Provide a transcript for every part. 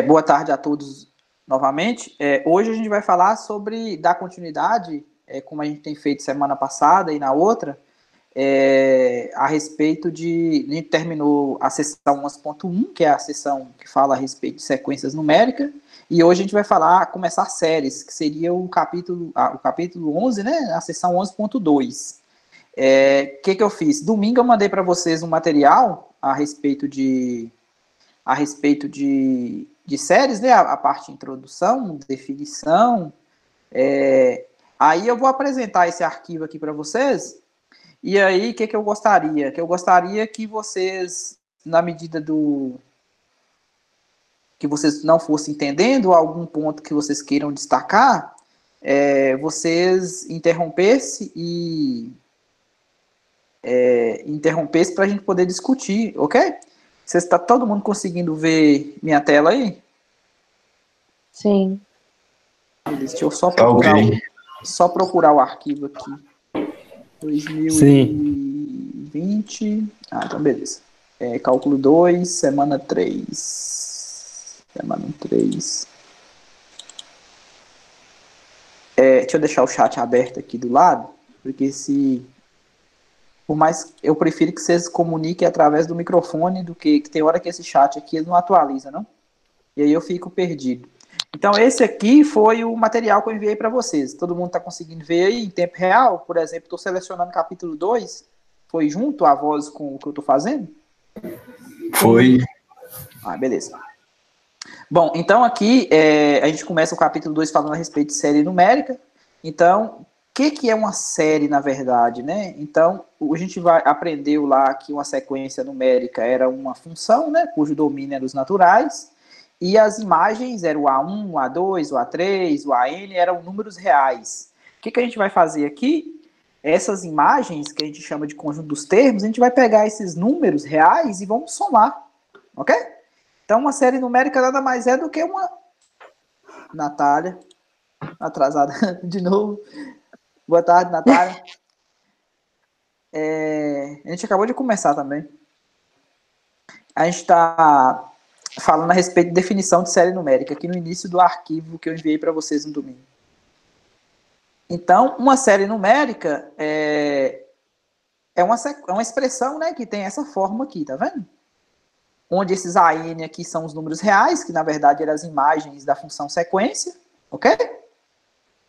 Boa tarde a todos novamente. Hoje a gente vai falar sobre dar continuidade, como a gente tem feito semana passada e na outra, a respeito de... A gente terminou a sessão 11.1, que é a sessão que fala a respeito de sequências numéricas, e hoje a gente vai começar séries, que seria o capítulo 11, né, a sessão 11.2. Que eu fiz? Domingo eu mandei para vocês um material a respeito de séries, né? A parte de introdução, definição. Aí eu vou apresentar esse arquivo aqui para vocês. E aí, o que eu gostaria? Eu gostaria que vocês, na medida do que vocês não fossem entendendo, algum ponto que vocês queiram destacar, vocês interrompessem para a gente poder discutir, ok? Vocês está todo mundo conseguindo ver minha tela aí? Sim. Deixa eu só procurar o arquivo aqui. 2020. Então beleza. Cálculo 2, semana 3. Semana 3. Deixa eu deixar o chat aberto aqui do lado, porque por mais eu prefiro que vocês comuniquem através do microfone do que tem hora que esse chat aqui ele não atualiza, não? E aí eu fico perdido. Então, esse aqui foi o material que eu enviei para vocês. Todo mundo está conseguindo ver aí em tempo real? Por exemplo, estou selecionando capítulo 2. Foi junto a voz com o que eu estou fazendo? Foi. Beleza. Bom, então aqui a gente começa o capítulo 2 falando a respeito de série numérica. Então, o que é uma série, na verdade, né? Então, a gente aprendeu lá que uma sequência numérica era uma função, né? Cujo domínio era os naturais. E as imagens eram o A1, o A2, o A3, o AN, eram números reais. O que a gente vai fazer aqui? Essas imagens, que a gente chama de conjunto dos termos, a gente vai pegar esses números reais e vamos somar, ok? Então, uma série numérica nada mais é do que uma... Natália, atrasada de novo. Boa tarde, Natália. A gente acabou de começar também. A gente está falando a respeito de definição de série numérica, aqui no início do arquivo que eu enviei para vocês no domingo. Então, uma série numérica é uma expressão, né, que tem essa forma aqui, tá vendo? Onde esses AN aqui são os números reais, que na verdade eram as imagens da função sequência, ok?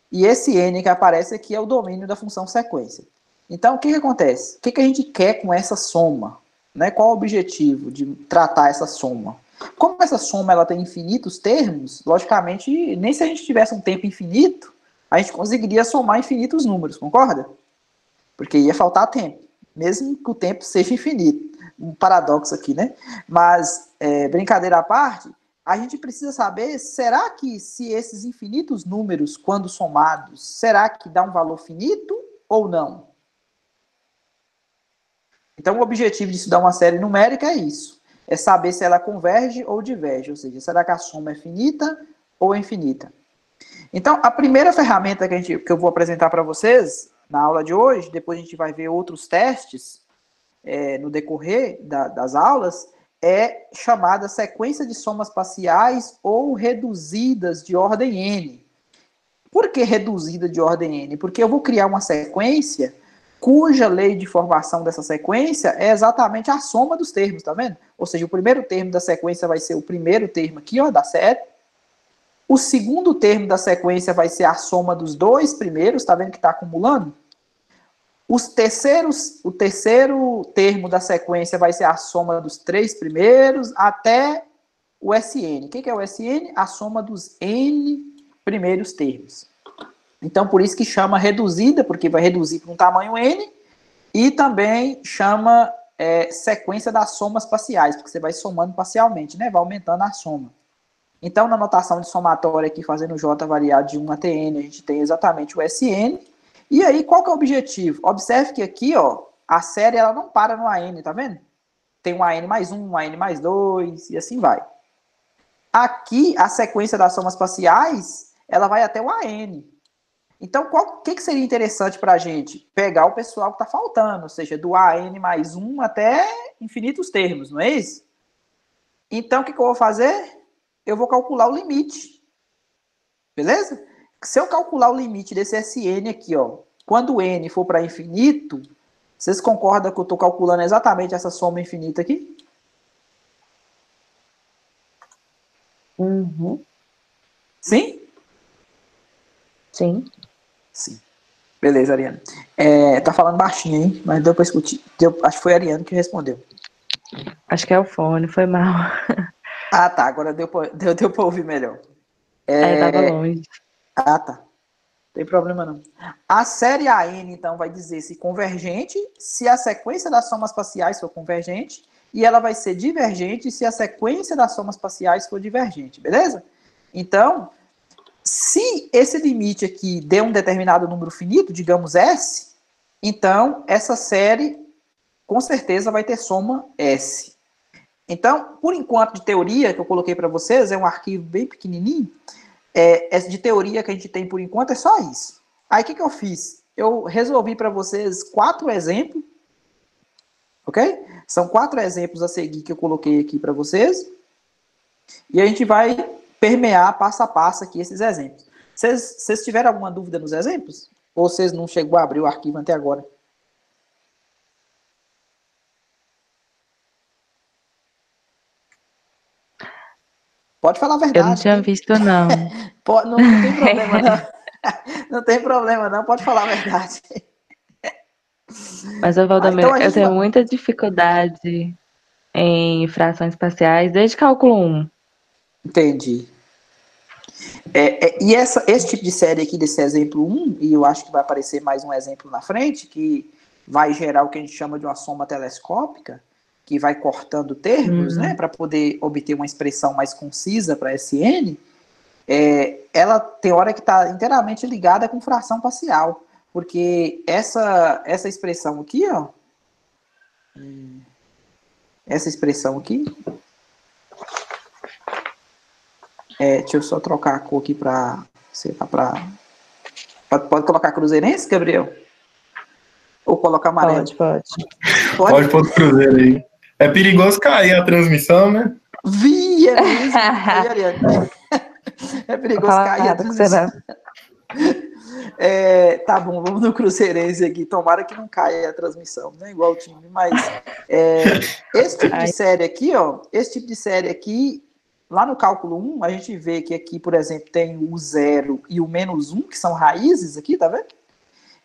E esse N que aparece aqui é o domínio da função sequência. Então, o que acontece? O que a gente quer com essa soma? Né? Qual o objetivo de tratar essa soma? Como essa soma ela tem infinitos termos, logicamente, nem se a gente tivesse um tempo infinito, a gente conseguiria somar infinitos números, concorda? Porque ia faltar tempo, mesmo que o tempo seja infinito. Um paradoxo aqui, né? Mas, brincadeira à parte, a gente precisa saber, será que se esses infinitos números, quando somados, será que dá um valor finito ou não? Então, o objetivo de estudar uma série numérica é isso. É saber se ela converge ou diverge. Ou seja, será que a soma é finita ou infinita? Então, a primeira ferramenta que eu vou apresentar para vocês na aula de hoje, depois a gente vai ver outros testes no decorrer das aulas, é chamada sequência de somas parciais ou reduzidas de ordem N. Por que reduzida de ordem N? Porque eu vou criar uma sequência cuja lei de formação dessa sequência é exatamente a soma dos termos, tá vendo? Ou seja, o primeiro termo da sequência vai ser o primeiro termo aqui, ó, da série. O segundo termo da sequência vai ser a soma dos dois primeiros, tá vendo que está acumulando? O terceiro termo da sequência vai ser a soma dos três primeiros até o SN. O que é o SN? A soma dos N primeiros termos. Então, por isso que chama reduzida, porque vai reduzir para um tamanho N, e também chama sequência das somas parciais, porque você vai somando parcialmente, né? Vai aumentando a soma. Então, na notação de somatória aqui, fazendo J variado de 1 até N, a gente tem exatamente o SN. E aí, qual que é o objetivo? Observe que aqui, ó, a série ela não para no AN, tá vendo? Tem um AN mais 1, um AN mais 2, e assim vai. Aqui, a sequência das somas parciais, ela vai até o AN. Então, o que seria interessante para a gente? Pegar o pessoal que está faltando, ou seja, do AN mais 1 até infinitos termos, não é isso? Então, o que eu vou fazer? eu vou calcular o limite. Beleza? Se eu calcular o limite desse Sn aqui, ó, quando o n for para infinito, vocês concordam que eu estou calculando exatamente essa soma infinita aqui? Uhum. Sim? Sim. Sim. Beleza, Ariane. Tá falando baixinho, hein? Mas deu para escutar. Acho que foi a Ariane que respondeu. Acho que é o fone, foi mal. Ah, tá. Agora deu para ouvir melhor. Tava longe. Ah, tá. Não tem problema não. A série AN, então, vai dizer se convergente, se a sequência das somas parciais for convergente, e ela vai ser divergente se a sequência das somas parciais for divergente, beleza? Então, se esse limite aqui der um determinado número finito, digamos S, então essa série com certeza vai ter soma S. Então, por enquanto, de teoria que eu coloquei para vocês, é um arquivo bem pequenininho, de teoria que a gente tem por enquanto é só isso. Aí o que eu fiz? Eu resolvi para vocês 4 exemplos, ok? São 4 exemplos a seguir que eu coloquei aqui para vocês. E a gente vai permear passo a passo aqui esses exemplos. Vocês tiveram alguma dúvida nos exemplos? Ou vocês não chegou a abrir o arquivo até agora? Pode falar a verdade. Eu não tinha visto, não. Não tem problema, não. Não tem problema, não. Pode falar a verdade. Mas, Valdomiro, então eu tenho muita dificuldade em frações parciais desde cálculo 1. Entendi. E esse tipo de série aqui, desse exemplo 1, e eu acho que vai aparecer mais um exemplo na frente, que vai gerar o que a gente chama de uma soma telescópica, que vai cortando termos, né, para poder obter uma expressão mais concisa para Sn, ela tem hora que está inteiramente ligada com fração parcial, porque essa expressão aqui, ó, essa expressão aqui, deixa eu só trocar a cor aqui para pode colocar cruzeirense, Gabriel? Ou colocar amarelo? Pode pôr o cruzeiro aí. É perigoso cair a transmissão, né? É mesmo. É perigoso cair a transmissão. Tá bom, vamos no cruzeirense aqui. Tomara que não caia a transmissão, né? Igual o time. Mas esse tipo de série aqui, ó, lá no cálculo 1, a gente vê que aqui, por exemplo, tem o 0 e o -1, que são raízes aqui, tá vendo?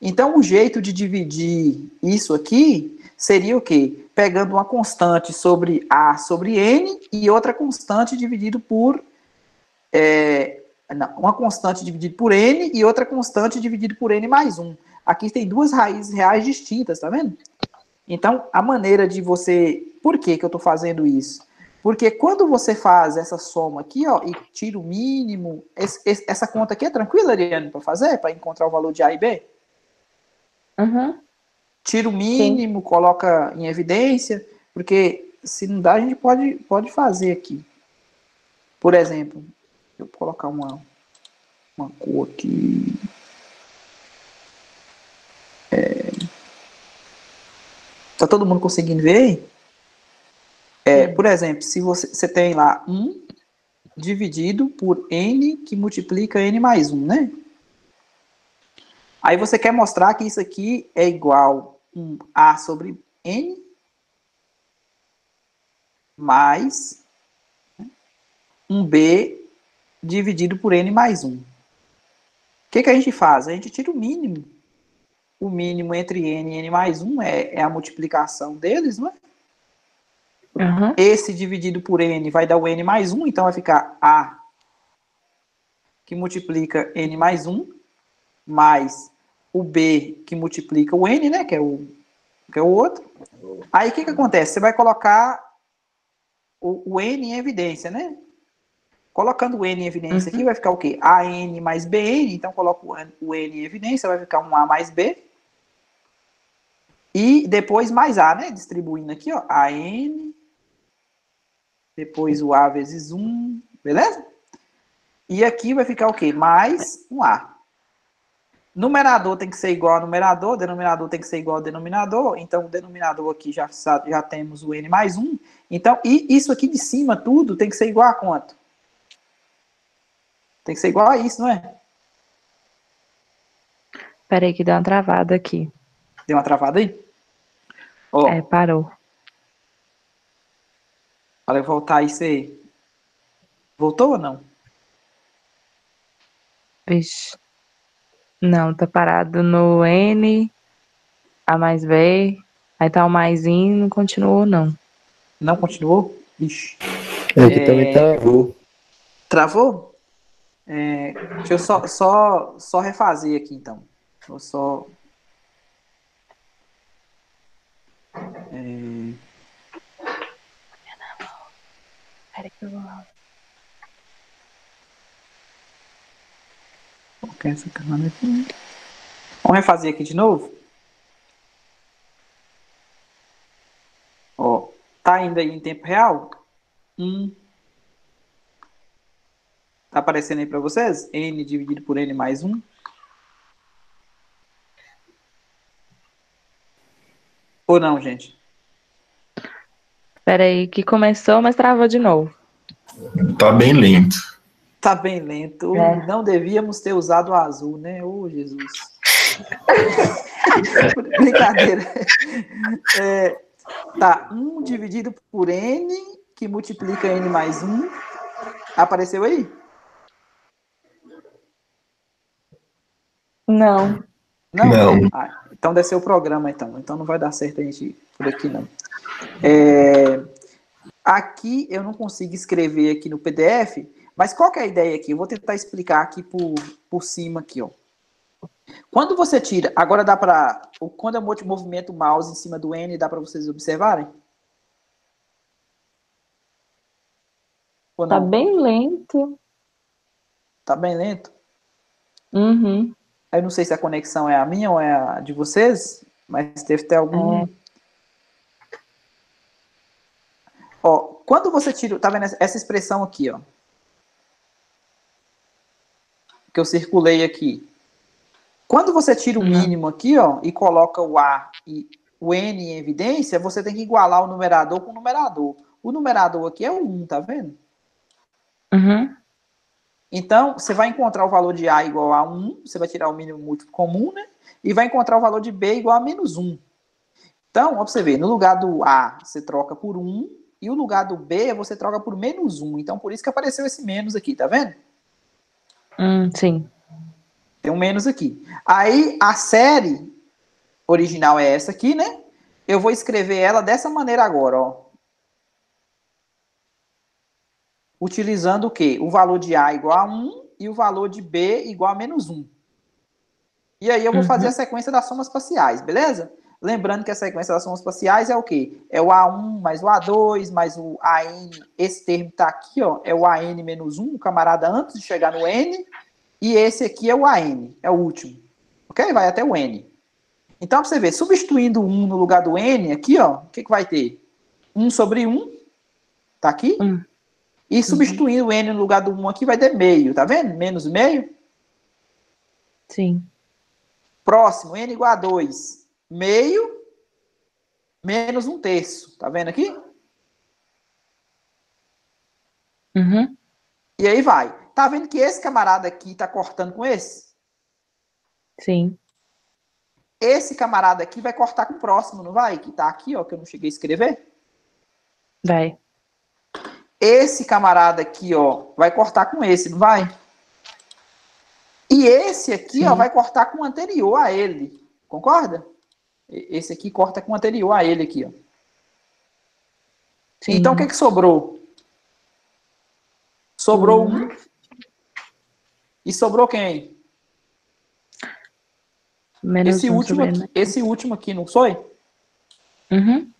Então, o jeito de dividir isso aqui seria o quê? Pegando uma constante sobre A sobre N e outra constante dividido por... uma constante dividida por N e outra constante dividida por N mais 1. Aqui tem duas raízes reais distintas, tá vendo? Então, a maneira de você... Por que eu estou fazendo isso? Porque quando você faz essa soma aqui, ó, e tira o mínimo... essa conta aqui é tranquila, Ariane, para fazer? Para encontrar o valor de A e B? Uhum. Tira o mínimo, sim, coloca em evidência, porque se não dá, a gente pode fazer aqui. Por exemplo, eu vou colocar uma cor aqui. Tá todo mundo conseguindo ver? Por exemplo, se você tem lá 1 dividido por N que multiplica N mais 1, né? Aí você quer mostrar que isso aqui é igual a A sobre N mais um B dividido por N mais 1. O que a gente faz? A gente tira o mínimo. O mínimo entre N e N mais 1 é a multiplicação deles, não é? Uhum. Esse dividido por N vai dar o N mais 1, então vai ficar A que multiplica N mais 1, mais o B que multiplica o N, né, que é o outro. Aí o que acontece? Você vai colocar o N em evidência, né? Colocando o N em evidência aqui, vai ficar o quê? AN mais BN, então coloco o N em evidência, vai ficar um A mais B. E depois mais A, né? Distribuindo aqui, ó, AN, depois o A vezes 1, beleza? E aqui vai ficar o quê? Mais um A. Numerador tem que ser igual ao numerador, denominador tem que ser igual ao denominador, então o denominador aqui já temos o N mais 1. Então, e isso aqui de cima tudo tem que ser igual a quanto? Tem que ser igual a isso, não é? Peraí que deu uma travada aqui. Deu uma travada aí? Ó, Parou. para eu voltar aí, você... Voltou ou não? Vixe. Não, tá parado no N, A mais B, aí tá o maisinho, não continuou, não. Não continuou? Ixi. Aqui também travou. Travou? Deixa eu só refazer aqui, então. Vou só... Peraí que eu vou... colocar essa câmera aqui. Vamos refazer aqui de novo? Ó, tá ainda aí em tempo real? Tá aparecendo aí para vocês? N dividido por N mais 1. Ou não, gente? Peraí que começou, mas travou de novo. Tá bem lento. Tá bem lento. Não devíamos ter usado o azul, né? Ô, Jesus. Brincadeira. Tá, 1 dividido por N, que multiplica N mais 1. Apareceu aí? Não. Não? Então deve ser o programa, então. Então não vai dar certo a gente ir por aqui, não. Aqui eu não consigo escrever aqui no PDF, mas qual que é a ideia aqui? Eu vou tentar explicar aqui por cima aqui, ó. Quando você tira, agora dá para, quando eu movimento o mouse em cima do N, dá para vocês observarem? Ou Tá não? bem lento. Tá bem lento? Uhum. Eu não sei se a conexão é a minha ou é a de vocês, mas deve ter algum... Ó, quando você tira, tá vendo essa expressão aqui, ó? Que eu circulei aqui. Quando você tira o mínimo aqui, ó, e coloca o A e o N em evidência, você tem que igualar o numerador com o numerador. O numerador aqui é o 1, tá vendo? Uhum. Então, você vai encontrar o valor de A igual a 1, você vai tirar o mínimo múltiplo comum, né? E vai encontrar o valor de B igual a menos 1. Então, ó, pra você ver, no lugar do A, você troca por 1, e o lugar do B, você troca por menos 1. Então, por isso que apareceu esse menos aqui, tá vendo? Sim. Tem um menos aqui. Aí, a série original é essa aqui, né? Eu vou escrever ela dessa maneira agora, ó. Utilizando o quê? O valor de A igual a 1 e o valor de B igual a menos 1. E aí eu vou fazer a sequência das somas parciais, beleza? Lembrando que a sequência das somas parciais é o quê? É o A1 mais o A2 mais o AN. Esse termo tá aqui, ó. É o AN menos 1, o camarada antes de chegar no N. E esse aqui é o AN, é o último. Ok? Vai até o N. Então, para você ver, substituindo 1 no lugar do N, aqui, ó, o que vai ter? 1 sobre 1, tá aqui. E substituindo o N no lugar do 1 aqui, vai ter meio, tá vendo? Menos meio. Sim. Próximo, N igual a 2. Meio menos 1/3. Tá vendo aqui? Uhum. E aí vai. Tá vendo que esse camarada aqui tá cortando com esse? Sim. Esse camarada aqui vai cortar com o próximo, não vai? Que tá aqui, ó, que eu não cheguei a escrever. Vai. Esse camarada aqui, ó, vai cortar com esse, não vai? E esse aqui, ó, vai cortar com o anterior a ele. Concorda? Esse aqui corta com o anterior a ele aqui, ó. Sim. Então, o que sobrou? Sobrou 1. E sobrou quem? Menos Esse último aqui, não foi? Uhum.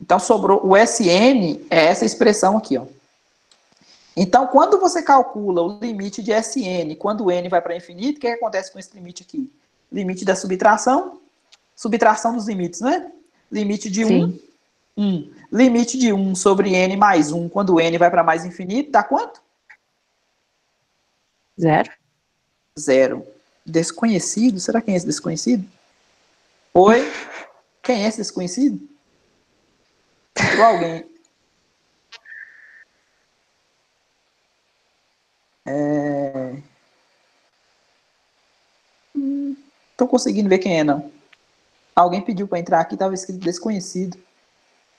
Então, sobrou o SN, é essa expressão aqui, ó. Então, quando você calcula o limite de SN, quando o N vai para infinito, o que acontece com esse limite aqui? Limite da subtração dos limites, né? Limite de 1, 1. Limite de 1 sobre N mais 1, quando o N vai para mais infinito, dá quanto? 0. 0. Desconhecido? Será quem é esse desconhecido? Oi? Quem é esse desconhecido? Entrou alguém. Tô conseguindo ver quem é, não. Alguém pediu para entrar aqui, estava escrito desconhecido.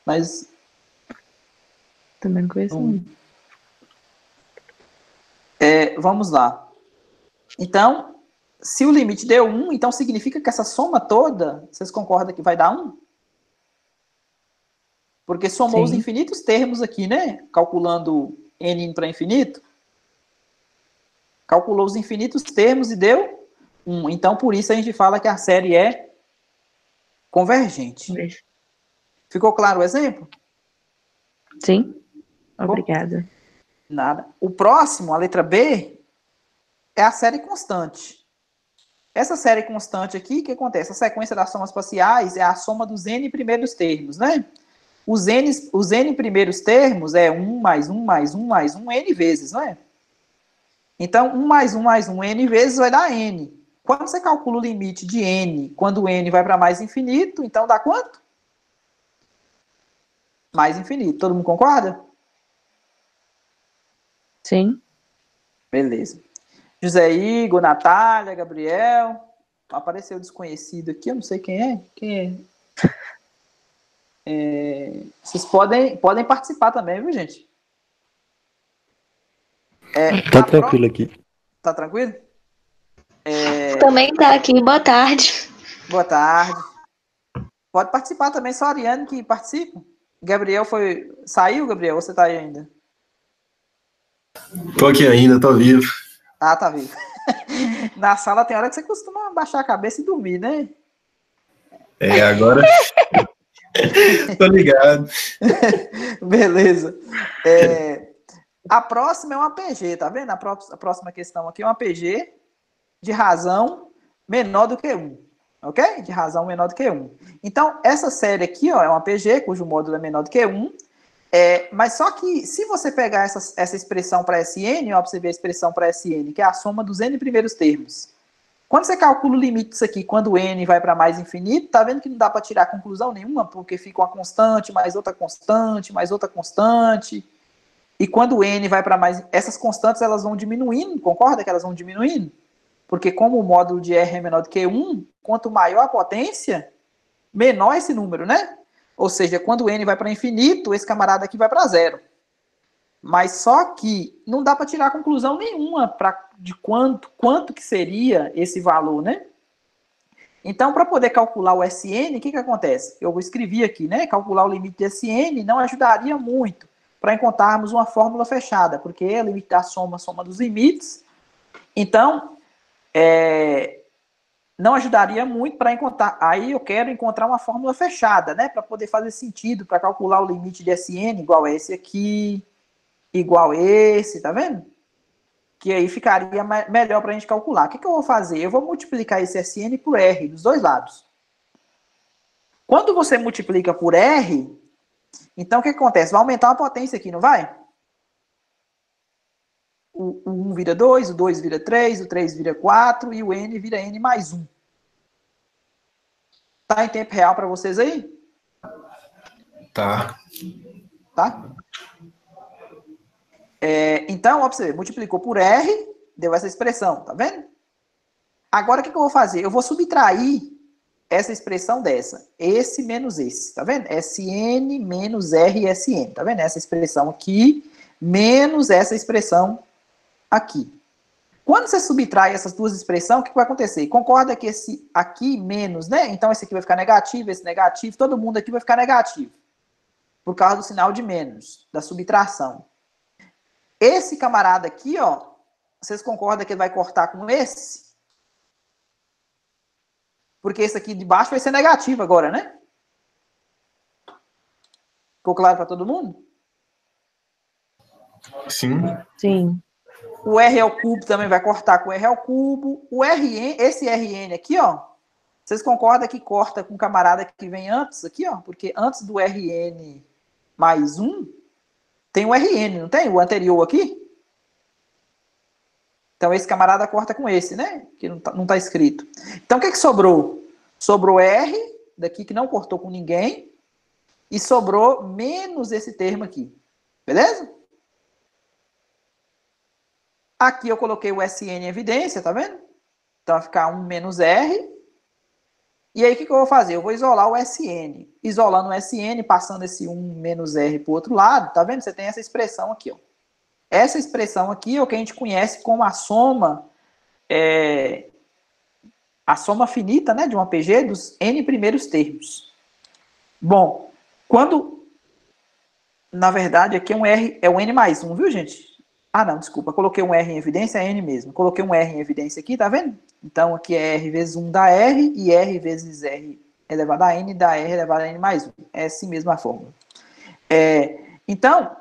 Mas. Também não conheço muito. Vamos lá. Então, se o limite deu 1, então significa que essa soma toda, vocês concordam que vai dar 1? Porque somou os infinitos termos aqui, né? Calculando n indo para infinito. Calculou os infinitos termos e deu 1. Então, por isso a gente fala que a série é convergente. Ficou claro o exemplo? Sim. Obrigada. Nada. O próximo, a letra B, é a série constante. Essa série constante aqui, o que acontece? A sequência das somas parciais é a soma dos n primeiros termos, né? Os n primeiros termos é 1 mais 1 mais 1 mais 1 n vezes, não é? Então, 1 mais 1 mais 1 n vezes vai dar n. Quando você calcula o limite de n, quando o n vai para mais infinito, então dá quanto? Mais infinito. Todo mundo concorda? Sim. Beleza. José Igor, Natália, Gabriel. Apareceu desconhecido aqui, eu não sei quem é. Quem é? Vocês podem participar também, viu, gente? Tá tranquilo aqui. Tá tranquilo? Também tá aqui. Boa tarde. Boa tarde. Pode participar também, só a Ariane que participa. Gabriel saiu, Gabriel? Ou você tá aí ainda? Tô aqui ainda, tô vivo. Ah, tá vivo. Na sala tem hora que você costuma baixar a cabeça e dormir, né? Agora... Tô ligado. Beleza. A próxima é uma PG, tá vendo? A próxima questão aqui é uma PG de razão menor do que 1. Ok? De razão menor do que 1. Então, essa série aqui, ó, é uma PG, cujo módulo é menor do que 1. Mas só que, se você pegar essa expressão para Sn, ó, pra você ver a expressão para Sn, que é a soma dos n primeiros termos. Quando você calcula o limite disso aqui, quando o n vai para mais infinito, tá vendo que não dá para tirar conclusão nenhuma, porque fica uma constante, mais outra constante, mais outra constante. E quando o n vai para mais... Essas constantes, elas vão diminuindo, concorda que elas vão diminuindo? Porque como o módulo de R é menor do que 1, quanto maior a potência, menor esse número, né? Ou seja, quando o n vai para infinito, esse camarada aqui vai para 0. Mas só que não dá para tirar conclusão nenhuma de quanto que seria esse valor, né? Então, para poder calcular o Sn, o que acontece? Eu escrevi aqui, né? Calcular o limite de Sn não ajudaria muito para encontrarmos uma fórmula fechada, porque é o limite da soma dos limites. Então, não ajudaria muito para encontrar. Aí eu quero encontrar uma fórmula fechada, né? Para poder fazer sentido, para calcular o limite de Sn igual a esse aqui, igual esse, tá vendo? Que aí ficaria melhor para a gente calcular. O que eu vou fazer? Eu vou multiplicar esse Sn por R, dos dois lados. Quando você multiplica por R, então o que acontece? Vai aumentar a potência aqui, não vai? O 1 vira 2, o 2 vira 3, o 3 vira 4 e o N vira N mais 1. Tá em tempo real para vocês aí? Tá. Tá? Então, ó, pra você ver, multiplicou por R, deu essa expressão, tá vendo? Agora, o que eu vou fazer? Eu vou subtrair essa expressão dessa. Esse menos esse, tá vendo? Sn menos RSN, tá vendo? Essa expressão aqui, menos essa expressão aqui. Quando você subtrai essas duas expressões, o que vai acontecer? Concorda que esse aqui menos, né? Então, esse aqui vai ficar negativo, esse negativo, todo mundo aqui vai ficar negativo. Por causa do sinal de menos, da subtração. Esse camarada aqui, ó, vocês concordam que ele vai cortar com esse? Porque esse aqui de baixo vai ser negativo agora, né? Ficou claro para todo mundo? Sim. Sim. O R ao cubo também vai cortar com o R ao cubo. O Rn, esse Rn aqui, ó, vocês concordam que corta com o camarada que vem antes aqui, ó? Porque antes do Rn mais 1, tem o Rn, não tem? O anterior aqui? Então, esse camarada corta com esse, né? Que não tá escrito. Então, o que sobrou? Sobrou R, daqui que não cortou com ninguém, e sobrou menos esse termo aqui. Beleza? Aqui eu coloquei o SN em evidência, tá vendo? Então vai ficar 1 menos R. E aí o que eu vou fazer? Eu vou isolar o SN. Isolando o SN, passando esse 1 menos R para o outro lado, tá vendo? Você tem essa expressão aqui, ó. Essa expressão aqui é o que a gente conhece como a soma finita, né, de uma PG dos N primeiros termos. Bom, quando, na verdade, aqui é um R, é um N mais 1, viu, gente? Ah, não, desculpa, coloquei um R em evidência, é N mesmo. Coloquei um R em evidência aqui, tá vendo? Então, aqui é R vezes 1 dá R, e R vezes R elevado a N dá R elevado a N mais 1. É assim mesmo a fórmula. Então,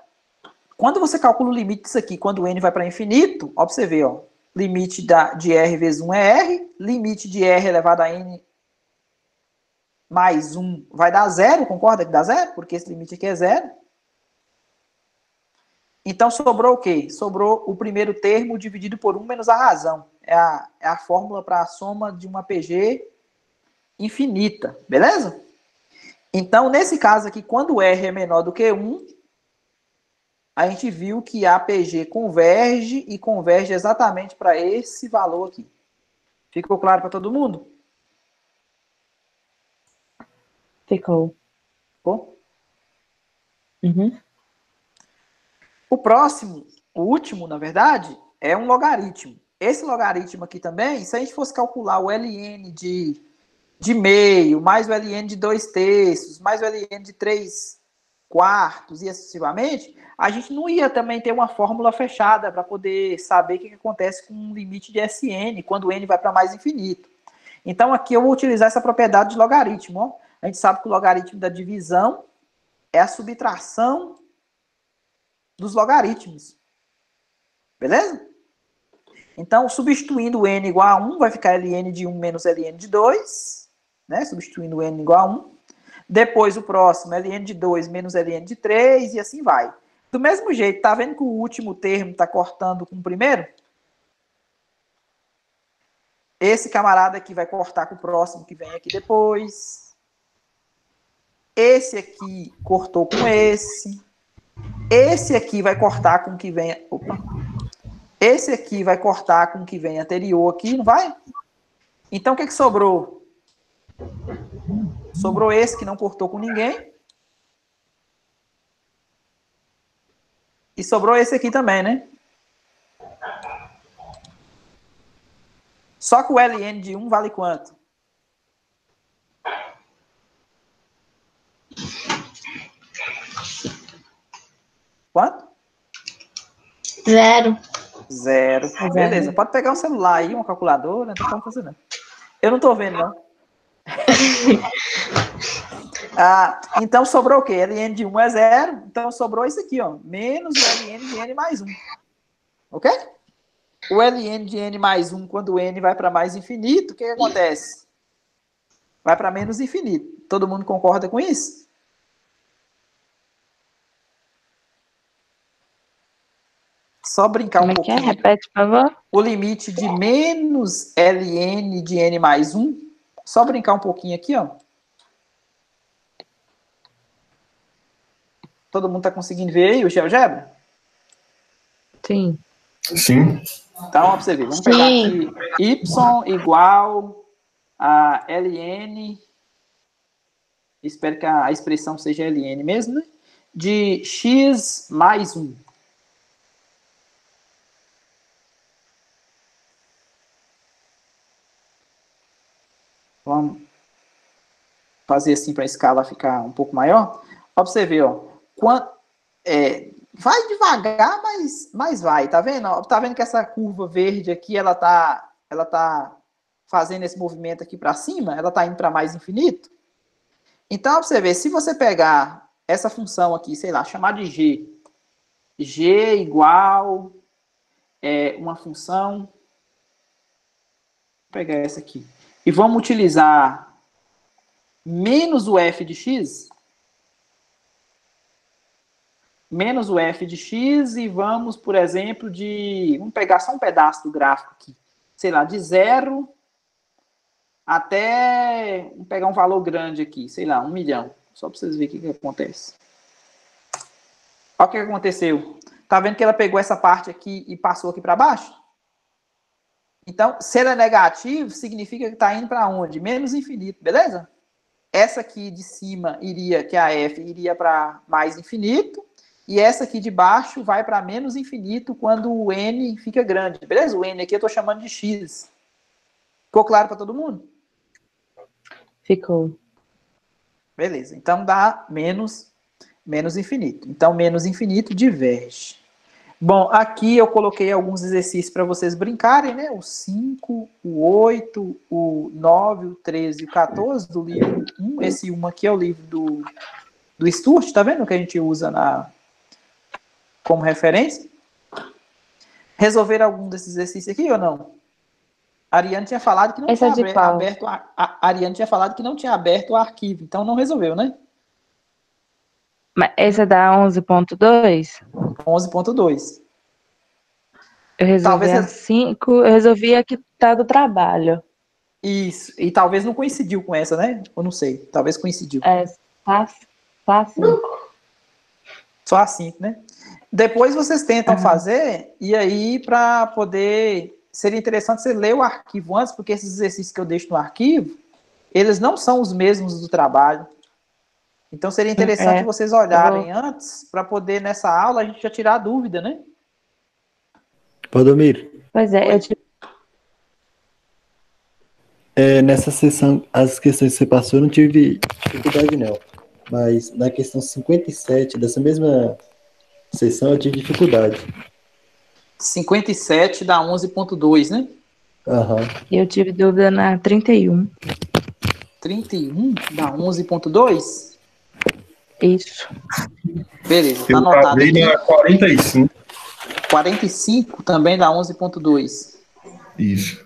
quando você calcula o limite disso aqui, quando o N vai para infinito, ó, pra você ver, ó, limite de R vezes 1 é R, limite de R elevado a N mais 1 vai dar 0, concorda que dá 0? Porque esse limite aqui é 0. Então, sobrou o quê? Sobrou o primeiro termo dividido por 1 menos a razão. É a fórmula para a soma de uma PG infinita, beleza? Então, nesse caso aqui, quando R é menor do que 1, a gente viu que a PG converge e converge exatamente para esse valor aqui. Ficou claro para todo mundo? Ficou. Ficou? Uhum. O próximo, o último, na verdade, é um logaritmo. Esse logaritmo aqui também, se a gente fosse calcular o ln de meio, mais o ln de 2/3, mais o ln de 3/4 e assim sucessivamente, a gente não ia também ter uma fórmula fechada para poder saber o que acontece com o limite de Sn, quando o n vai para mais infinito. Então, aqui eu vou utilizar essa propriedade de logaritmo. Ó. A gente sabe que o logaritmo da divisão é a subtração dos logaritmos. Beleza? Então, substituindo o n igual a 1, vai ficar ln de 1 menos ln de 2. Né? Substituindo o n igual a 1. Depois, o próximo, ln de 2 menos ln de 3, e assim vai. Do mesmo jeito, tá vendo que o último termo está cortando com o primeiro? Esse camarada aqui vai cortar com o próximo que vem aqui depois. Esse aqui cortou com esse. Esse aqui vai cortar com o que vem... Opa! Esse aqui vai cortar com o que vem anterior aqui, não vai? Então, o que sobrou? Sobrou esse que não cortou com ninguém. E sobrou esse aqui também, né? Só que o ln de 1 vale quanto? Quanto? 0. 0. Beleza, pode pegar um celular aí, uma calculadora, não tem como fazer não. Eu não tô vendo, não. Então sobrou o quê? ln de 1 é 0, então sobrou isso aqui, ó, menos o ln de n mais 1. Ok? O ln de n mais 1, quando o n vai para mais infinito, o que acontece? Vai para menos infinito. Todo mundo concorda com isso? Só brincar um pouquinho. Como é que é? Repete, por favor. O limite de menos ln de n mais 1, só brincar um pouquinho aqui, ó. Todo mundo está conseguindo ver aí o GeoGebra? Sim. Sim. Então, ó, pra você ver. Vamos pegar aqui y igual a ln, espero que a expressão seja ln mesmo, né? De x mais 1. Vamos fazer assim para a escala ficar um pouco maior. Ó, pra você ver, ó. Vai devagar, mas vai, tá vendo? Ó, tá vendo que essa curva verde aqui, ela tá fazendo esse movimento aqui para cima? Ela tá indo para mais infinito? Então, ó, pra você ver, se você pegar essa função aqui, sei lá, chamar de g igual uma função, vou pegar essa aqui, e vamos utilizar menos o f de x, menos o f de x, e vamos, por exemplo, vamos pegar só um pedaço do gráfico aqui, sei lá, de 0 até, vamos pegar um valor grande aqui, sei lá, 1 milhão, só para vocês verem o que acontece. Olha o que aconteceu. Tá vendo que ela pegou essa parte aqui e passou aqui para baixo? Então, se ela é negativo, significa que está indo para onde? Menos infinito, beleza? Essa aqui de cima iria, que é a F, iria para mais infinito. E essa aqui de baixo vai para menos infinito quando o N fica grande, beleza? O N aqui eu estou chamando de X. Ficou claro para todo mundo? Ficou. Beleza, então dá menos infinito. Então, menos infinito diverge. Bom, aqui eu coloquei alguns exercícios para vocês brincarem, né? O 5, o 8, o 9, o 13 e o 14 do livro 1. Esse 1 aqui é o livro do Sturt, tá vendo? Que a gente usa como referência. Resolver algum desses exercícios aqui ou não? A Ariane tinha falado que não Esse tinha é de aberto. A Ariane tinha falado que não tinha aberto o arquivo, então não resolveu, né? Mas esse é da 11.2? 11.2. Eu resolvi a 5, eu resolvi a que tá do trabalho. Isso, e talvez não coincidiu com essa, né? Eu não sei, talvez coincidiu. É, só a 5. Só a 5, né? Depois vocês tentam fazer, e aí para poder... Seria interessante você ler o arquivo antes, porque esses exercícios que eu deixo no arquivo, eles não são os mesmos do trabalho. Então seria interessante vocês olharem antes, para poder, nessa aula, a gente já tirar a dúvida, né? Valdomiro. Pois é, Nessa sessão, as questões que você passou, eu não tive dificuldade, não. Mas na questão 57, dessa mesma sessão, eu tive dificuldade. 57 dá 11.2, né? Aham. Eu tive dúvida na 31. 31 dá 11.2? Isso. Beleza, tá Eu anotado acabei aqui. na 45. 45 também dá 11.2. Isso.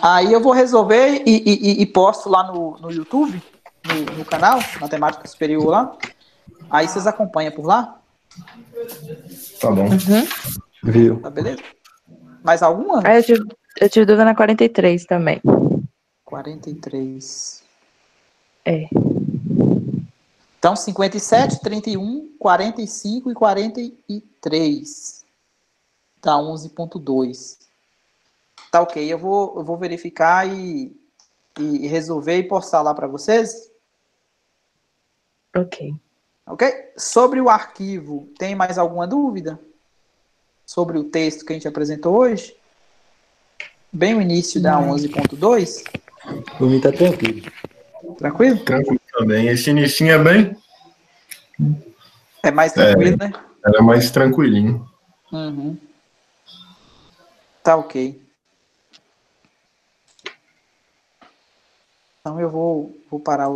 Aí eu vou resolver e posto lá no YouTube, no canal, Matemática Superior lá. Aí vocês acompanham por lá. Tá bom. Viu? Tá beleza? Mais alguma? Eu tive dúvida na 43 também. 43. É. Então, 57, 31, 45 e 43. Dá 11.2. Tá ok. Eu vou verificar e resolver e postar lá para vocês. Ok. Ok? Sobre o arquivo, tem mais alguma dúvida? Sobre o texto que a gente apresentou hoje? Bem o início da 11.2? Por mim tá tranquilo. Tranquilo? Tranquilo também. Esse inicinho é bem... É mais tranquilo, né? Ela é mais tranquilinho. Uhum. Tá ok. Então eu vou parar